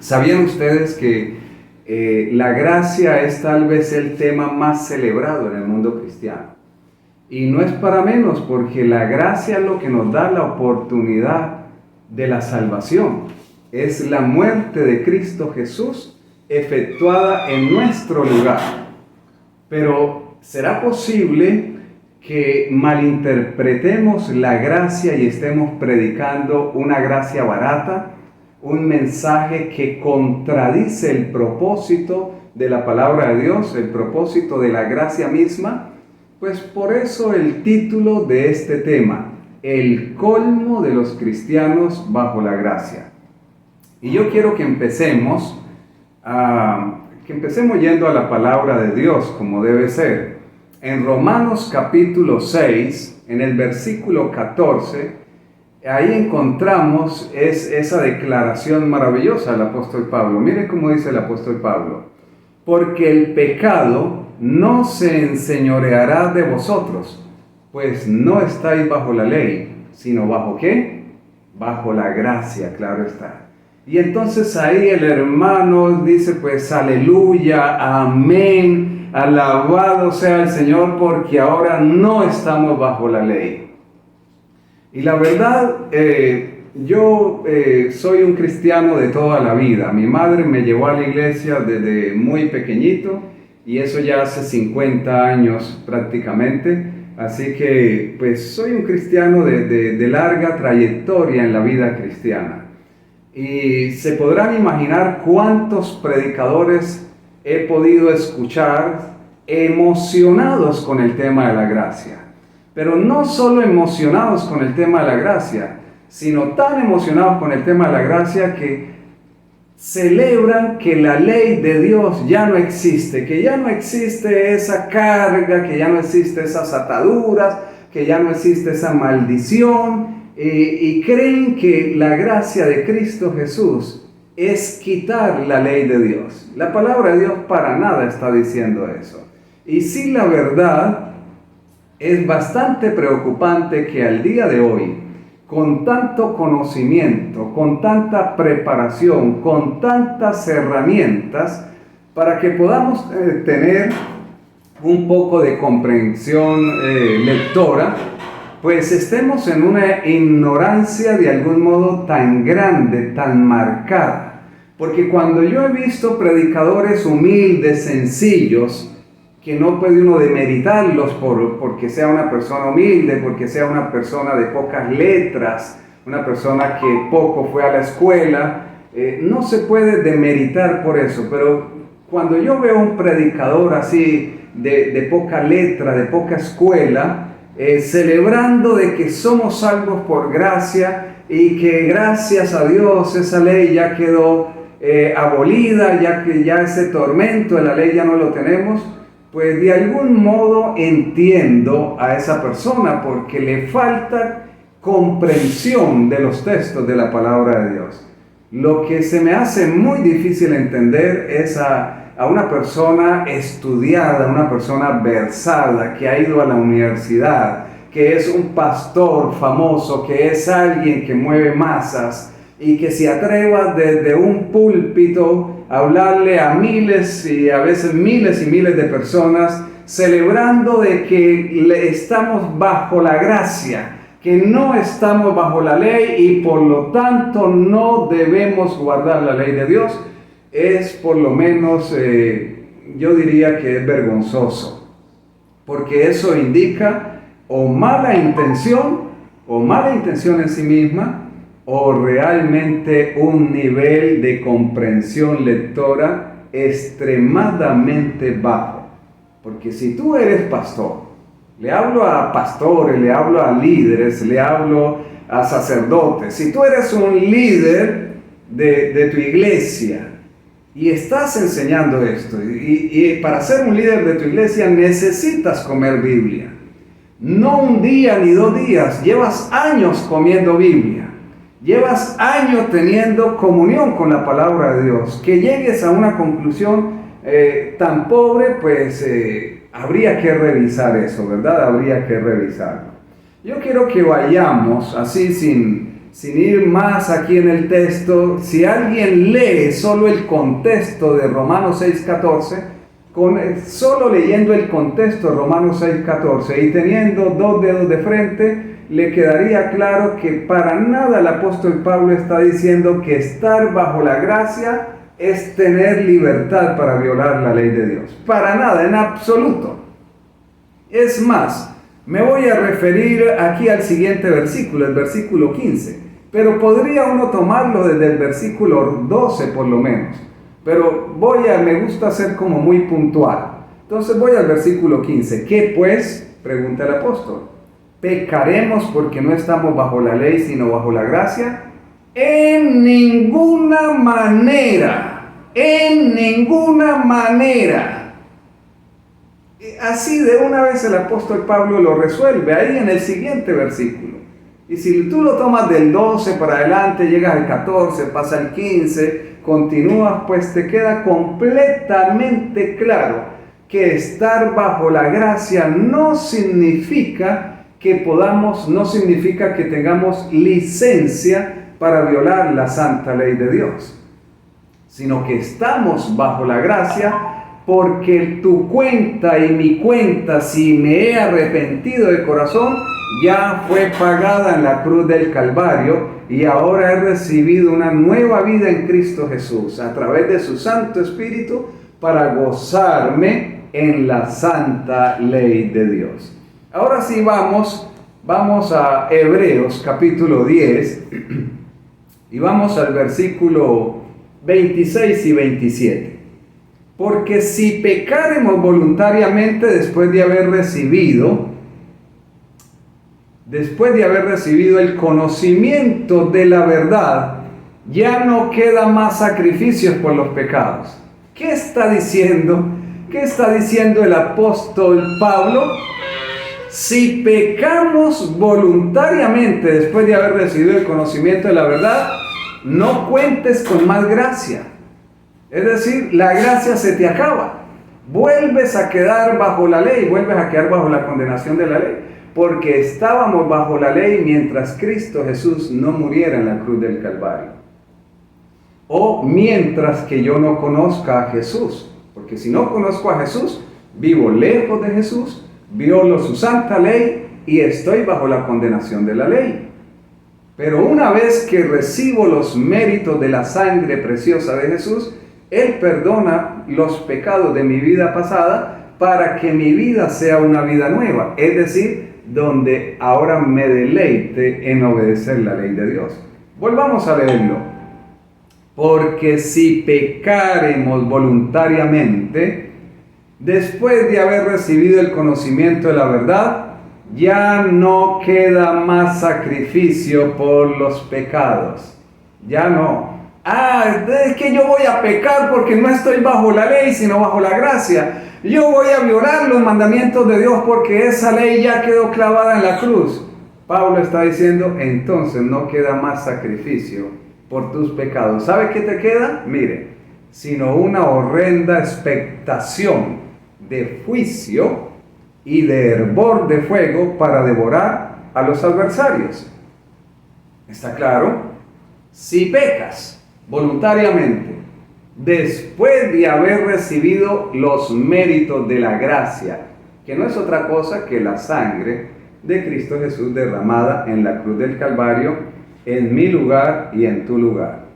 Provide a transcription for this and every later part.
¿Sabían ustedes que la gracia es tal vez el tema más celebrado en el mundo cristiano? Y no es para menos, porque la gracia es lo que nos da la oportunidad de la salvación. Es la muerte de Cristo Jesús efectuada en nuestro lugar. Pero ¿será posible que malinterpretemos la gracia y estemos predicando una gracia barata? Un mensaje que contradice el propósito de la palabra de Dios, el propósito de la gracia misma. Pues por eso el título de este tema, el colmo de los cristianos bajo la gracia. Y yo quiero que empecemos yendo a la palabra de Dios como debe ser. En Romanos capítulo 6, en el versículo 14, ahí encontramos esa declaración maravillosa del apóstol Pablo. Miren cómo dice el apóstol Pablo: porque el pecado no se enseñoreará de vosotros, pues no estáis bajo la ley, sino ¿bajo qué? Bajo la gracia, claro está. Y entonces ahí el hermano dice pues aleluya, amén, alabado sea el Señor, porque ahora no estamos bajo la ley. Y la verdad, yo soy un cristiano de toda la vida. Mi madre me llevó a la iglesia desde muy pequeñito, y eso ya hace 50 años prácticamente. Así que pues soy un cristiano de larga trayectoria en la vida cristiana. Y se podrán imaginar cuántos predicadores he podido escuchar emocionados con el tema de la gracia. Pero no solo emocionados con el tema de la gracia, sino tan emocionados con el tema de la gracia que celebran que la ley de Dios ya no existe, que ya no existe esa carga, que ya no existe esas ataduras, que ya no existe esa maldición, y creen que la gracia de Cristo Jesús es quitar la ley de Dios. La palabra de Dios para nada está diciendo eso. Y sí, la verdad, es bastante preocupante que al día de hoy, con tanto conocimiento, con tanta preparación, con tantas herramientas, para que podamos tener un poco de comprensión lectora, pues estemos en una ignorancia de algún modo tan grande, tan marcada. Porque cuando yo he visto predicadores humildes, sencillos, que no puede uno demeritarlos porque sea una persona humilde, porque sea una persona de pocas letras, una persona que poco fue a la escuela, no se puede demeritar por eso. Pero cuando yo veo un predicador así de poca letra, de poca escuela, celebrando de que somos salvos por gracia y que gracias a Dios esa ley ya quedó abolida, ya que ya ese tormento de la ley ya no lo tenemos, pues de algún modo entiendo a esa persona, porque le falta comprensión de los textos de la palabra de Dios. Lo que se me hace muy difícil entender es a una persona estudiada, una persona versada, que ha ido a la universidad, que es un pastor famoso, que es alguien que mueve masas y que se atreva desde un púlpito a hablarle a miles y a veces miles y miles de personas, celebrando de que estamos bajo la gracia, que no estamos bajo la ley y por lo tanto no debemos guardar la ley de Dios. Es por lo menos, yo diría que es vergonzoso, porque eso indica o mala intención en sí misma, o realmente un nivel de comprensión lectora extremadamente bajo. Porque si tú eres pastor, le hablo a pastores, le hablo a líderes, le hablo a sacerdotes, si tú eres un líder de tu iglesia y estás enseñando esto, y para ser un líder de tu iglesia necesitas comer Biblia, no un día ni 2 días, llevas años comiendo Biblia, llevas años teniendo comunión con la palabra de Dios, que llegues a una conclusión tan pobre, pues habría que revisar eso, ¿verdad? Habría que revisarlo. Yo quiero que vayamos así sin sin ir más aquí en el texto, si alguien lee solo el contexto de Romanos 6:14, solo leyendo el contexto de Romanos 6:14 y teniendo dos dedos de frente, le quedaría claro que para nada el apóstol Pablo está diciendo que estar bajo la gracia es tener libertad para violar la ley de Dios. Para nada, en absoluto. Es más, me voy a referir aquí al siguiente versículo, el versículo 15. Pero podría uno tomarlo desde el versículo 12 por lo menos. Pero me gusta ser como muy puntual. Entonces voy al versículo 15. ¿Qué pues? Pregunta el apóstol. ¿Pecaremos porque no estamos bajo la ley sino bajo la gracia? En ninguna manera. En ninguna manera. Así de una vez el apóstol Pablo lo resuelve ahí en el siguiente versículo. Y si tú lo tomas del 12 para adelante, llegas al 14, pasa al 15, continúas, pues te queda completamente claro que estar bajo la gracia no significa no significa que tengamos licencia para violar la santa ley de Dios, sino que estamos bajo la gracia porque tu cuenta y mi cuenta, si me he arrepentido de corazón, ya fue pagada en la cruz del Calvario y ahora he recibido una nueva vida en Cristo Jesús a través de su Santo Espíritu para gozarme en la santa ley de Dios. Ahora sí vamos a Hebreos capítulo 10 y vamos al versículo 26 y 27. Porque si pecaremos voluntariamente después de haber recibido el conocimiento de la verdad, ya no queda más sacrificios por los pecados. ¿Qué está diciendo? ¿Qué está diciendo el apóstol Pablo? Si pecamos voluntariamente después de haber recibido el conocimiento de la verdad, no cuentes con más gracia. Es decir, la gracia se te acaba. Vuelves a quedar bajo la ley, vuelves a quedar bajo la condenación de la ley. Porque estábamos bajo la ley mientras Cristo Jesús no muriera en la cruz del Calvario. O mientras que yo no conozca a Jesús. Porque si no conozco a Jesús, vivo lejos de Jesús, violo su santa ley y estoy bajo la condenación de la ley. Pero una vez que recibo los méritos de la sangre preciosa de Jesús, Él perdona los pecados de mi vida pasada para que mi vida sea una vida nueva. Es decir, donde ahora me deleite en obedecer la ley de Dios. Volvamos a leerlo. Porque si pecaremos voluntariamente, después de haber recibido el conocimiento de la verdad, ya no queda más sacrificio por los pecados. Ya no. Es que yo voy a pecar porque no estoy bajo la ley, sino bajo la gracia. Yo voy a violar los mandamientos de Dios porque esa ley ya quedó clavada en la cruz. Pablo está diciendo, entonces no queda más sacrificio por tus pecados. ¿Sabe qué te queda? Mire, sino una horrenda expectación de juicio y de hervor de fuego para devorar a los adversarios. ¿Está claro? Si pecas voluntariamente, después de haber recibido los méritos de la gracia, que no es otra cosa que la sangre de Cristo Jesús derramada en la cruz del Calvario, en mi lugar y en tu lugar.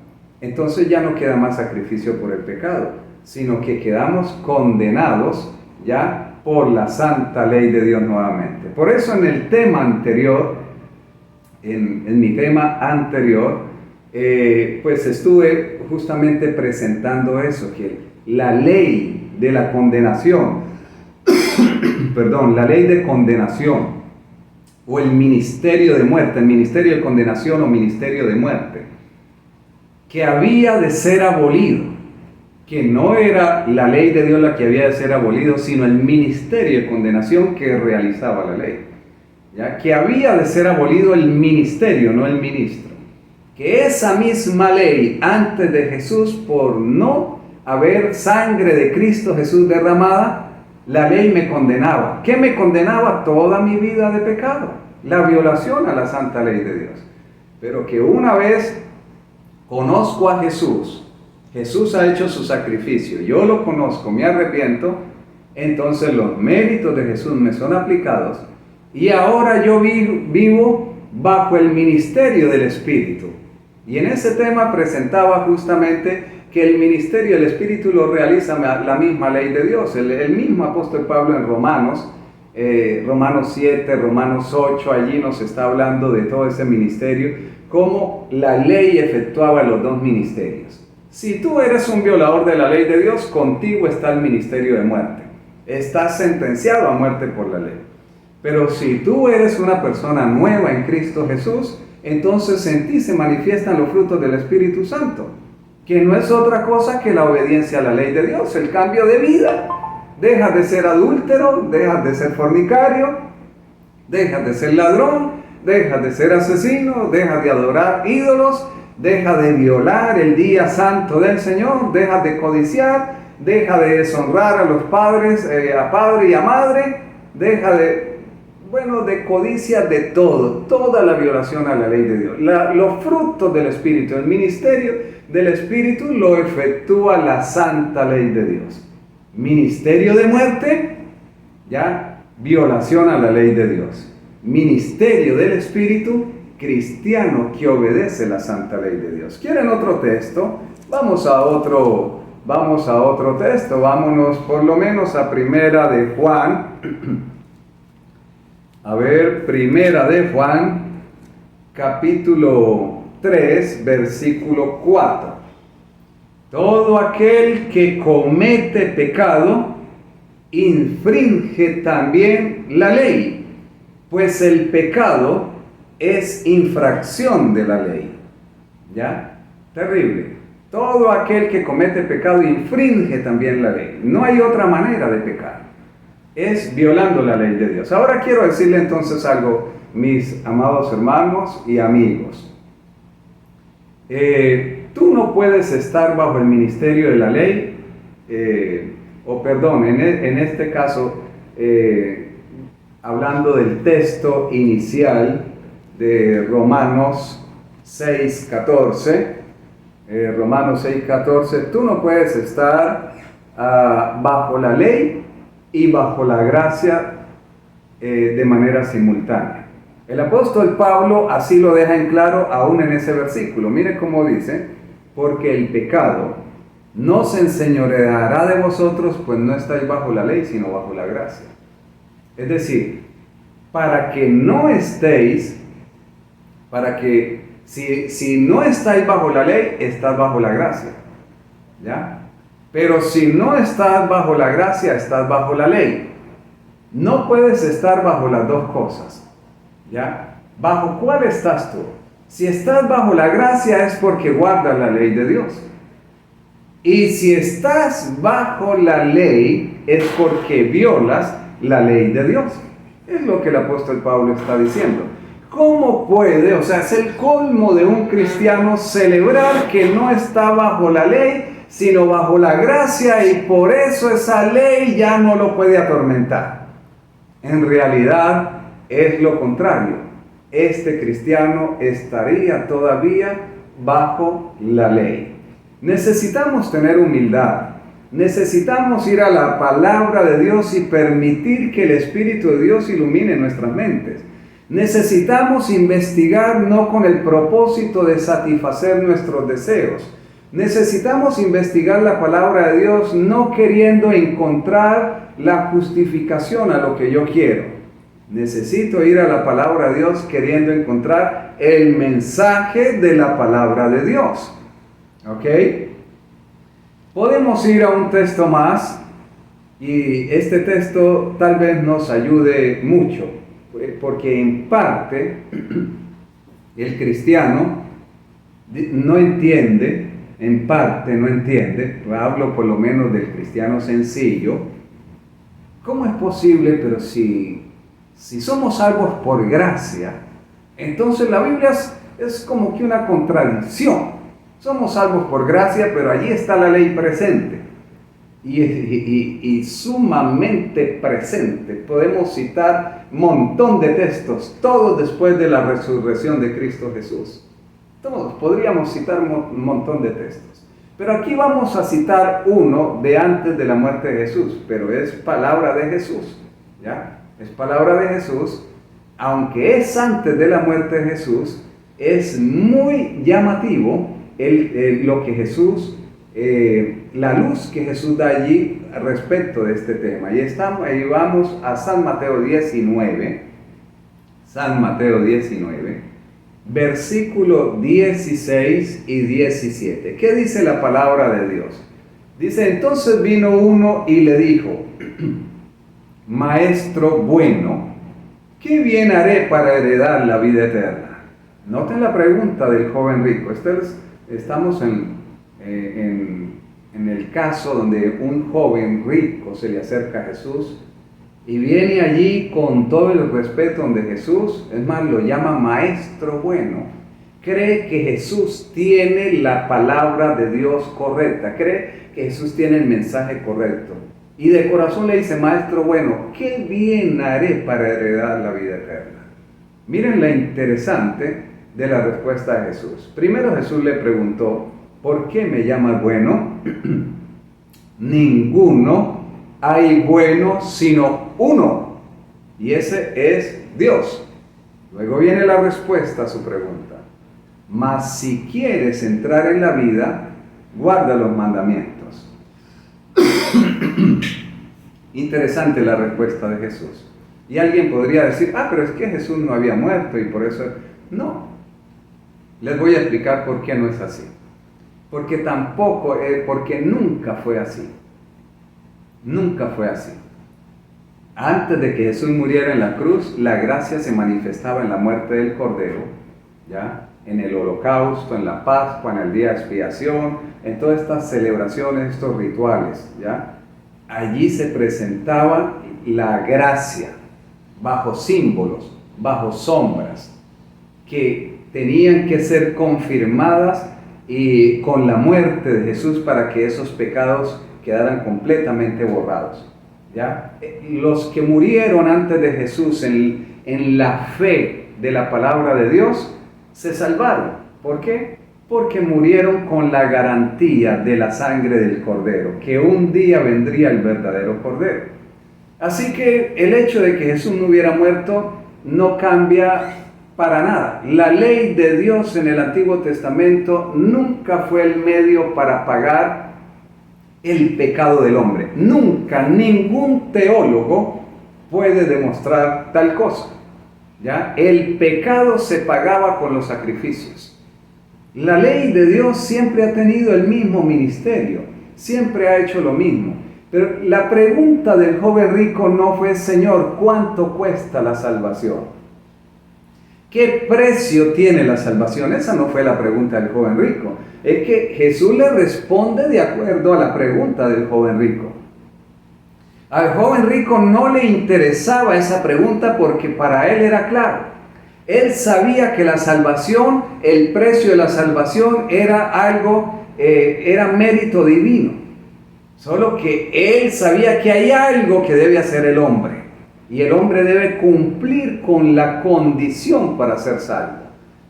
Entonces ya no queda más sacrificio por el pecado, sino que quedamos condenados ya por la santa ley de Dios nuevamente. Por eso en el tema anterior, en mi tema anterior, pues estuve justamente presentando eso, que la ley de la condenación, la ley de condenación, o el ministerio de muerte, el ministerio de condenación o ministerio de muerte, que había de ser abolido, que no era la ley de Dios la que había de ser abolido, sino el ministerio de condenación que realizaba la ley, ¿ya? Que había de ser abolido el ministerio, no el ministro. Que esa misma ley antes de Jesús, por no haber sangre de Cristo Jesús derramada, la ley me condenaba. ¿Qué me condenaba? Toda mi vida de pecado, la violación a la santa ley de Dios. pero que una vez conozco a Jesús, Jesús ha hecho su sacrificio, yo lo conozco, me arrepiento, entonces los méritos de Jesús me son aplicados y ahora yo vivo bajo el ministerio del Espíritu. Y en ese tema presentaba justamente que el ministerio del Espíritu lo realiza la misma ley de Dios. El mismo apóstol Pablo en Romanos 7, Romanos 8, allí nos está hablando de todo ese ministerio, cómo la ley efectuaba los dos ministerios. Si tú eres un violador de la ley de Dios, contigo está el ministerio de muerte. Estás sentenciado a muerte por la ley. Pero si tú eres una persona nueva en Cristo Jesús, entonces en ti se manifiestan los frutos del Espíritu Santo, que no es otra cosa que la obediencia a la ley de Dios, el cambio de vida. Dejas de ser adúltero, dejas de ser fornicario, dejas de ser ladrón, dejas de ser asesino, dejas de adorar ídolos, dejas de violar el día santo del Señor, dejas de codiciar, deja de deshonrar a los padres, a padre y a madre, deja de codicia de todo, toda la violación a la ley de Dios. Los frutos del Espíritu, el ministerio del Espíritu lo efectúa la santa ley de Dios. Ministerio de muerte, ya, violación a la ley de Dios. Ministerio del Espíritu, cristiano que obedece la santa ley de Dios. ¿Quieren otro texto? Vamos a otro texto, vámonos por lo menos a Primera de Juan. A ver, Primera de Juan, capítulo 3, versículo 4. Todo aquel que comete pecado, infringe también la ley, pues el pecado es infracción de la ley. ¿Ya? Terrible. Todo aquel que comete pecado infringe también la ley. No hay otra manera de pecar. Es violando la ley de Dios. Ahora quiero decirle entonces algo, mis amados hermanos y amigos. Tú no puedes estar bajo el ministerio de la ley, en este caso, hablando del texto inicial de Romanos 6:14, tú no puedes estar bajo la ley y bajo la gracia de manera simultánea. El apóstol Pablo así lo deja en claro aún en ese versículo. Mire cómo dice: porque el pecado no se enseñoreará de vosotros, pues no estáis bajo la ley, sino bajo la gracia. Es decir, para que no estéis, si no estáis bajo la ley, estás bajo la gracia. ¿Ya? Pero si no estás bajo la gracia, estás bajo la ley. No puedes estar bajo las dos cosas. ¿Ya? ¿Bajo cuál estás tú? Si estás bajo la gracia es porque guardas la ley de Dios. Y si estás bajo la ley es porque violas la ley de Dios. Es lo que el apóstol Pablo está diciendo. ¿Cómo puede, es el colmo de un cristiano celebrar que no está bajo la ley, sino bajo la gracia, y por eso esa ley ya no lo puede atormentar? En realidad es lo contrario. Este cristiano estaría todavía bajo la ley. Necesitamos tener humildad. Necesitamos ir a la palabra de Dios y permitir que el Espíritu de Dios ilumine nuestras mentes. Necesitamos investigar no con el propósito de satisfacer nuestros deseos. Necesitamos investigar la palabra de Dios no queriendo encontrar la justificación a lo que yo quiero. Necesito ir a la palabra de Dios queriendo encontrar el mensaje de la palabra de Dios. ¿Ok? Podemos ir a un texto más y este texto tal vez nos ayude mucho, porque en parte el cristiano no entiende, hablo por lo menos del cristiano sencillo. ¿Cómo es posible? Pero si somos salvos por gracia, entonces la Biblia es como que una contradicción. Somos salvos por gracia, pero allí está la ley presente. Y sumamente presente. Podemos citar un montón de textos, todos después de la resurrección de Cristo Jesús. Todos, podríamos citar un montón de textos. Pero aquí vamos a citar uno de antes de la muerte de Jesús, pero es palabra de Jesús, ¿ya? Es palabra de Jesús, aunque es antes de la muerte de Jesús, es muy llamativo lo que Jesús, la luz que Jesús da allí respecto de este tema. Y vamos a San Mateo 19, San Mateo 19, versículo 16 y 17. ¿Qué dice la palabra de Dios? Dice, entonces vino uno y le dijo, Maestro bueno, ¿qué bien haré para heredar la vida eterna? Noten la pregunta del joven rico. Estamos en el caso donde un joven rico se le acerca a Jesús y viene allí con todo el respeto donde Jesús, es más, lo llama Maestro bueno. Cree que Jesús tiene la palabra de Dios correcta, cree que Jesús tiene el mensaje correcto. Y de corazón le dice, Maestro bueno, ¿qué bien haré para heredar la vida eterna? Miren la interesante de la respuesta de Jesús. Primero Jesús le preguntó, ¿por qué me llamas bueno? Ninguno hay bueno sino uno, y ese es Dios. Luego viene la respuesta a su pregunta. Mas si quieres entrar en la vida, guarda los mandamientos. Interesante la respuesta de Jesús. Y alguien podría decir, pero es que Jesús no había muerto y por eso... No. Les voy a explicar por qué no es así. Porque nunca fue así. Nunca fue así. Antes de que Jesús muriera en la cruz, la gracia se manifestaba en la muerte del Cordero, ¿ya? En el holocausto, en la Pascua, en el día de expiación, en todas estas celebraciones, estos rituales, ¿ya? Allí se presentaba la gracia, bajo símbolos, bajo sombras, que tenían que ser confirmadas y con la muerte de Jesús para que esos pecados quedaran completamente borrados, ¿ya? Los que murieron antes de Jesús en la fe de la palabra de Dios se salvaron. ¿Por qué? Porque murieron con la garantía de la sangre del Cordero, que un día vendría el verdadero Cordero. Así que el hecho de que Jesús no hubiera muerto no cambia para nada. La ley de Dios en el Antiguo Testamento nunca fue el medio para pagar el pecado del hombre. Nunca, ningún teólogo puede demostrar tal cosa, ¿ya? El pecado se pagaba con los sacrificios. La ley de Dios siempre ha tenido el mismo ministerio, siempre ha hecho lo mismo. Pero la pregunta del joven rico no fue, Señor, ¿cuánto cuesta la salvación? ¿Qué precio tiene la salvación? Esa no fue la pregunta del joven rico. Es que Jesús le responde de acuerdo a la pregunta del joven rico. Al joven rico no le interesaba esa pregunta porque para él era claro. Él sabía que la salvación, el precio de la salvación era era mérito divino. Solo que él sabía que hay algo que debe hacer el hombre. Y el hombre debe cumplir con la condición para ser salvo.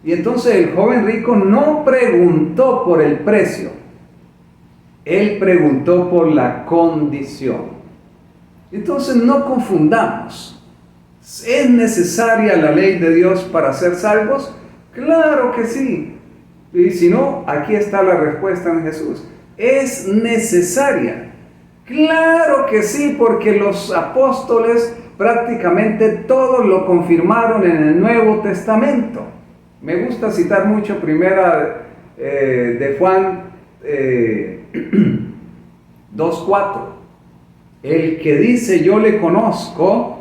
Y entonces el joven rico no preguntó por el precio. Él preguntó por la condición. Entonces no confundamos. ¿Es necesaria la ley de Dios para ser salvos? Claro que sí. Y si no, aquí está la respuesta en Jesús. ¿Es necesaria? Claro que sí, porque los apóstoles prácticamente todos lo confirmaron en el Nuevo Testamento. Me gusta citar mucho primera de Juan 2:4. El que dice yo le conozco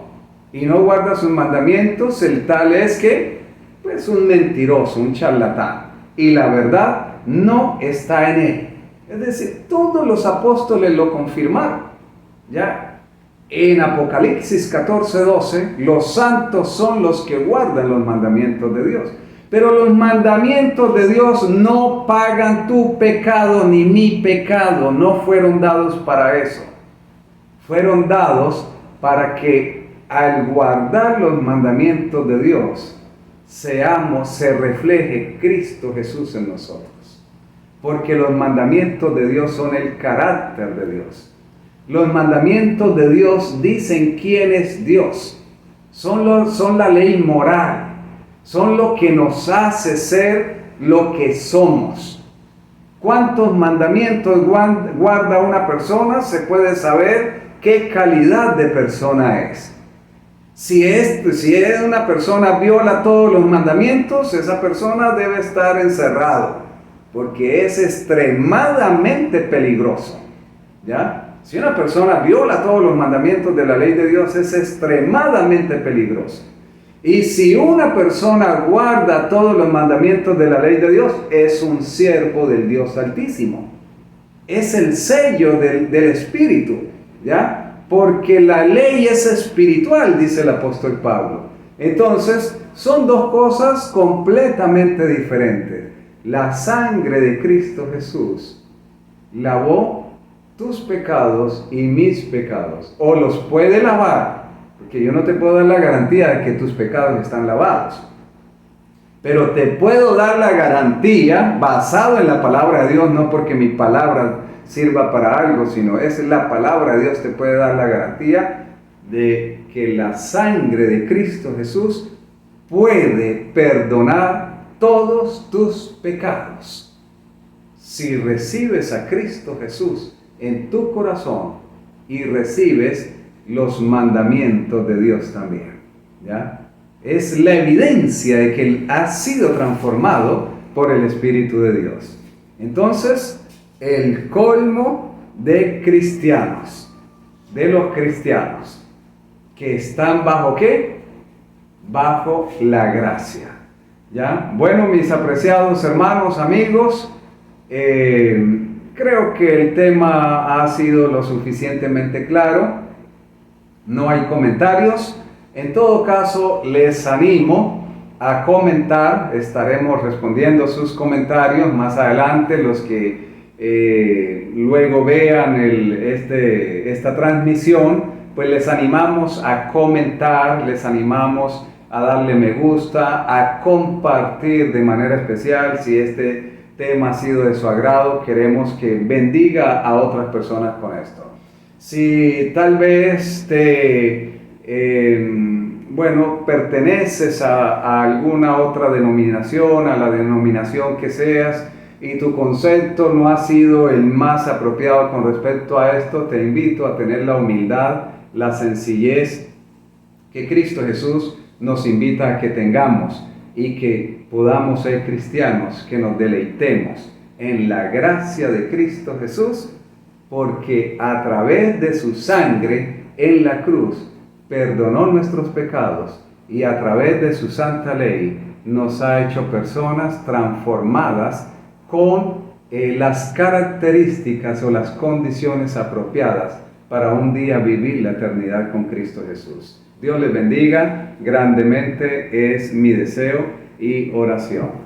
y no guarda sus mandamientos, el tal es que, pues un mentiroso, un charlatán. Y la verdad no está en él. Es decir, todos los apóstoles lo confirmaron, ¿ya? En Apocalipsis 14:12, los santos son los que guardan los mandamientos de Dios. Pero los mandamientos de Dios no pagan tu pecado ni mi pecado. No fueron dados para eso. Fueron dados para que al guardar los mandamientos de Dios, se refleje Cristo Jesús en nosotros. Porque los mandamientos de Dios son el carácter de Dios. Los mandamientos de Dios dicen quién es Dios. Son la ley moral. Son lo que nos hace ser lo que somos. ¿Cuántos mandamientos guarda una persona? Se puede saber qué calidad de persona es. Si una persona viola todos los mandamientos, esa persona debe estar encerrado, porque es extremadamente peligroso, ¿ya? Si una persona viola todos los mandamientos de la ley de Dios, es extremadamente peligroso. Y si una persona guarda todos los mandamientos de la ley de Dios, es un siervo del Dios Altísimo. Es el sello del Espíritu, ¿ya? Porque la ley es espiritual, dice el apóstol Pablo. Entonces, son dos cosas completamente diferentes. La sangre de Cristo Jesús lavó tus pecados y mis pecados, o los puede lavar, porque yo no te puedo dar la garantía de que tus pecados están lavados, pero te puedo dar la garantía basado en la palabra de Dios, no porque mi palabra sirva para algo, sino es la palabra de Dios te puede dar la garantía de que la sangre de Cristo Jesús puede perdonar todos tus pecados. Si recibes a Cristo Jesús en tu corazón y recibes los mandamientos de Dios también, ¿ya? Es la evidencia de que has sido transformado por el Espíritu de Dios. Entonces, el colmo de cristianos, de los cristianos, que están bajo ¿qué? Bajo la gracia, ¿ya? Bueno, mis apreciados hermanos, amigos, creo que el tema ha sido lo suficientemente claro. No hay comentarios. En todo caso, les animo a comentar. Estaremos respondiendo sus comentarios más adelante. Los que luego vean esta transmisión, pues les animamos a comentar, les animamos a darle me gusta, a compartir de manera especial. Si este tema ha sido de su agrado, queremos que bendiga a otras personas con esto. Si tal vez perteneces a alguna otra denominación, a la denominación que seas, y tu concepto no ha sido el más apropiado con respecto a esto, te invito a tener la humildad, la sencillez que Cristo Jesús nos invita a que tengamos, y que podamos ser cristianos, que nos deleitemos en la gracia de Cristo Jesús, porque a través de su sangre en la cruz perdonó nuestros pecados, y a través de su santa ley nos ha hecho personas transformadas con las características o las condiciones apropiadas para un día vivir la eternidad con Cristo Jesús. Dios les bendiga grandemente, es mi deseo y oración.